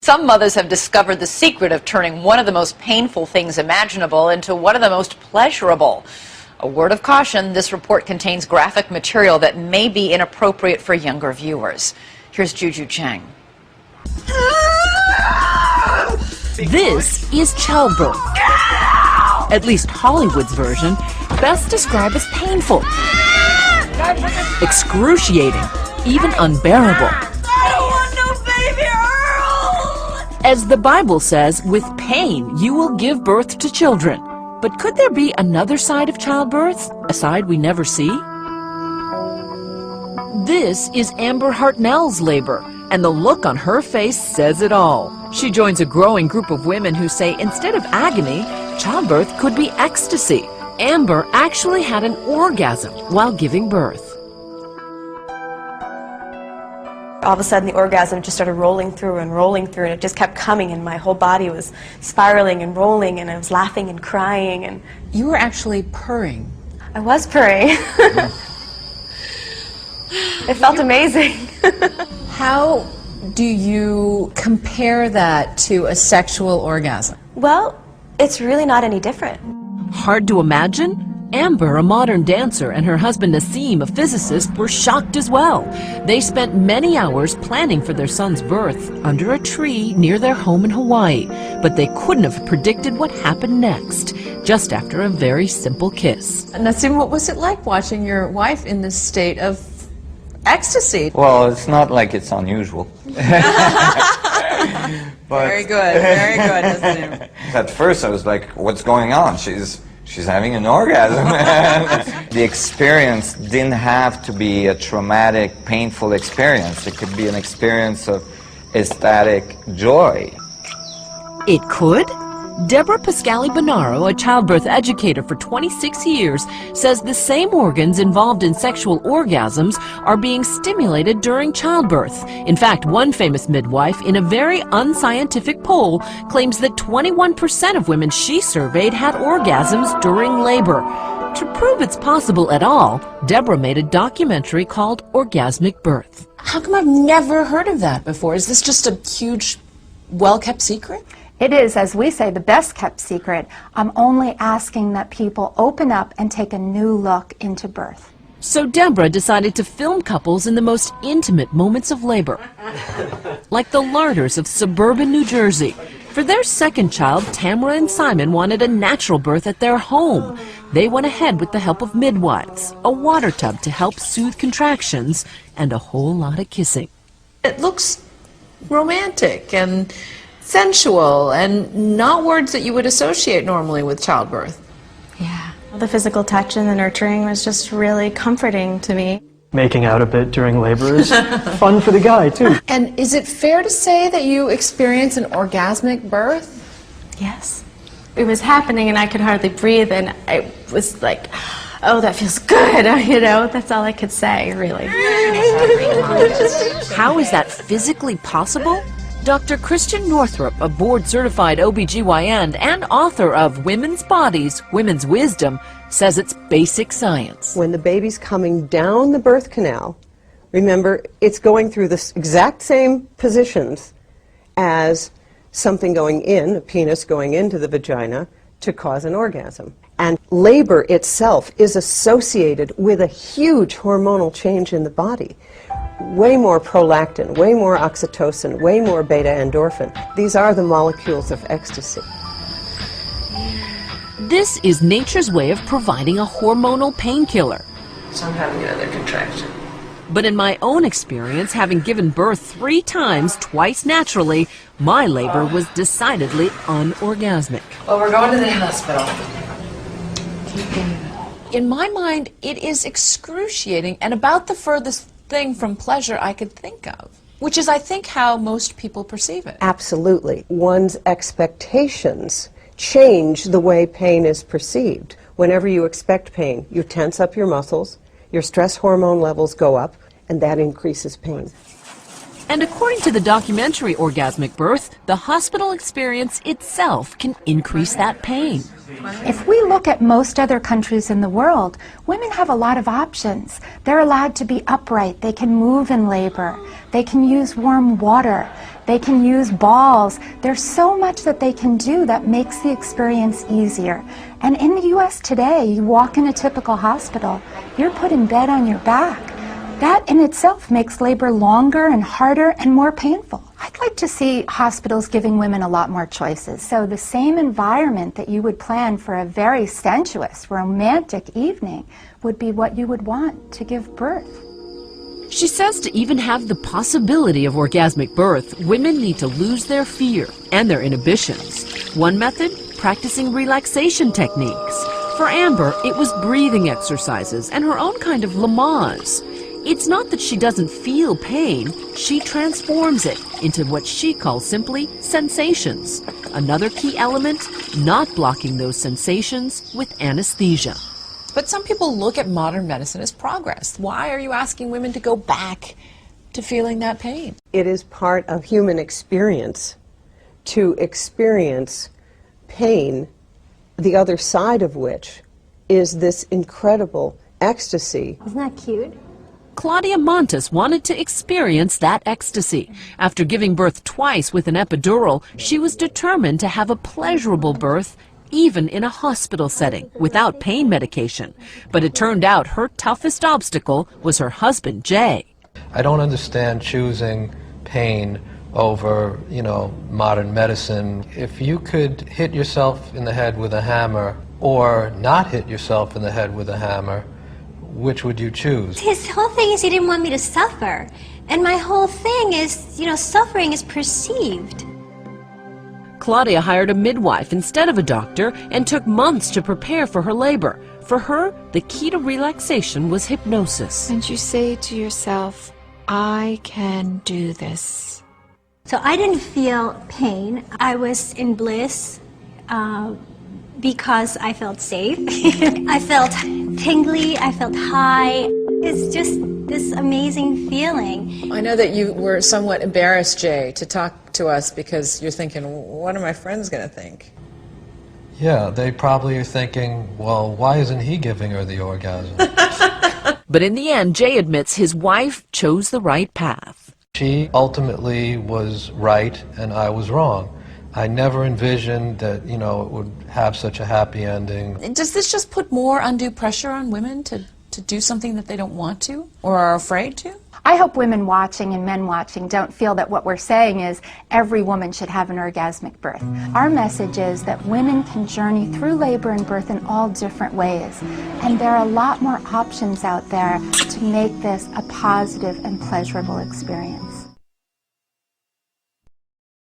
Some mothers have discovered the secret of turning one of the most painful things imaginable into one of the most pleasurable. A word of caution, this report contains graphic material that may be inappropriate for younger viewers. Here's Juju Chang. This is childbirth. At least Hollywood's version, best described as painful, excruciating, even unbearable. As the Bible says, with pain you will give birth to children. But could there be another side of childbirth? A side we never see? This is Amber Haramein labor, and the look on her face says it all. She joins a growing group of women who say instead of agony, childbirth could be ecstasy. Amber actually had an orgasm while giving birth. All of a sudden the orgasm just started rolling through, and it just kept coming, and my whole body was spiraling and rolling, and I was laughing and crying. And you were actually purring. I was purring. It felt amazing. How do you compare that to a sexual orgasm? Well, it's really not any different. Hard to imagine? Amber, a modern dancer, and her husband Nassim, a physicist, were shocked as well. They spent many hours planning for their son's birth under a tree near their home in Hawaii, but they couldn't have predicted what happened next, just after a very simple kiss. Nassim, what was it like watching your wife in this state of ecstasy? Well, it's not like it's unusual. But very good, Nassim. At first I was like, what's going on? She's having an orgasm. The experience didn't have to be a traumatic, painful experience. It could be an experience of ecstatic joy. It could? Deborah Pascali-Bonaro, a childbirth educator for 26 years, says the same organs involved in sexual orgasms are being stimulated during childbirth. In fact, one famous midwife, in a very unscientific poll, claims that 21% of women she surveyed had orgasms during labor. To prove it's possible at all, Deborah made a documentary called Orgasmic Birth. How come I've never heard of that before? Is this just a huge, well-kept secret? It is, as we say, the best-kept secret. I'm only asking that people open up and take a new look into birth. So Deborah decided to film couples in the most intimate moments of labor, like the Larders of suburban New Jersey. For their second child, Tamara and Simon wanted a natural birth at their home. They went ahead with the help of midwives, a water tub to help soothe contractions, and a whole lot of kissing. It looks romantic and sensual, and not words that you would associate normally with childbirth. Yeah. The physical touch and the nurturing was just really comforting to me. Making out a bit during labor is fun for the guy, too. And is it fair to say that you experienced an orgasmic birth? Yes. It was happening and I could hardly breathe, and I was like, oh, that feels good, you know? That's all I could say, really. How is that physically possible? Dr. Christian Northrup, a board-certified OBGYN and author of Women's Bodies, Women's Wisdom, says it's basic science. When the baby's coming down the birth canal, remember, it's going through the exact same positions as something going in, a penis going into the vagina, to cause an orgasm. And labor itself is associated with a huge hormonal change in the body. Way more prolactin, way more oxytocin, way more beta-endorphin. These are the molecules of ecstasy. This is nature's way of providing a hormonal painkiller. So I'm having another contraction. But in my own experience, having given birth 3 times, twice naturally, my labor was decidedly unorgasmic. Well, we're going to the hospital. In my mind, it is excruciating and about the furthest thing from pleasure I could think of, which is, I think, how most people perceive it. Absolutely. One's expectations change the way pain is perceived. Whenever you expect pain, you tense up your muscles, your stress hormone levels go up, and that increases pain. And according to the documentary Orgasmic Birth, the hospital experience itself can increase that pain. If we look at most other countries in the world, women have a lot of options. They're allowed to be upright. They can move in labor. They can use warm water. They can use balls. There's so much that they can do that makes the experience easier. And in the U.S. today, you walk in a typical hospital, you're put in bed on your back. That in itself makes labor longer and harder and more painful. I'd like to see hospitals giving women a lot more choices. So the same environment that you would plan for a very sensuous, romantic evening would be what you would want to give birth. She says to even have the possibility of orgasmic birth, women need to lose their fear and their inhibitions. One method, practicing relaxation techniques. For Amber, it was breathing exercises and her own kind of Lamaze. It's not that she doesn't feel pain, she transforms it into what she calls simply sensations. Another key element, not blocking those sensations with anesthesia. But some people look at modern medicine as progress. Why are you asking women to go back to feeling that pain? It is part of human experience to experience pain, the other side of which is this incredible ecstasy. Isn't that cute? Claudia Montes wanted to experience that ecstasy. After giving birth twice with an epidural, she was determined to have a pleasurable birth, even in a hospital setting, without pain medication. But it turned out her toughest obstacle was her husband, Jay. I don't understand choosing pain over, modern medicine. If you could hit yourself in the head with a hammer or not hit yourself in the head with a hammer, which would you choose? His whole thing is he didn't want me to suffer. And my whole thing is, suffering is perceived. Claudia hired a midwife instead of a doctor and took months to prepare for her labor. For her, the key to relaxation was hypnosis. And you say to yourself, I can do this. So I didn't feel pain. I was in bliss because I felt safe. I felt tingly, I felt high. It's just this amazing feeling. I know that you were somewhat embarrassed, Jay, to talk to us because you're thinking, what are my friends going to think? Yeah, they probably are thinking, well, why isn't he giving her the orgasm? But in the end, Jay admits his wife chose the right path. She ultimately was right and I was wrong. I never envisioned that, it would have such a happy ending. Does this just put more undue pressure on women to do something that they don't want to or are afraid to? I hope women watching and men watching don't feel that what we're saying is every woman should have an orgasmic birth. Our message is that women can journey through labor and birth in all different ways. And there are a lot more options out there to make this a positive and pleasurable experience.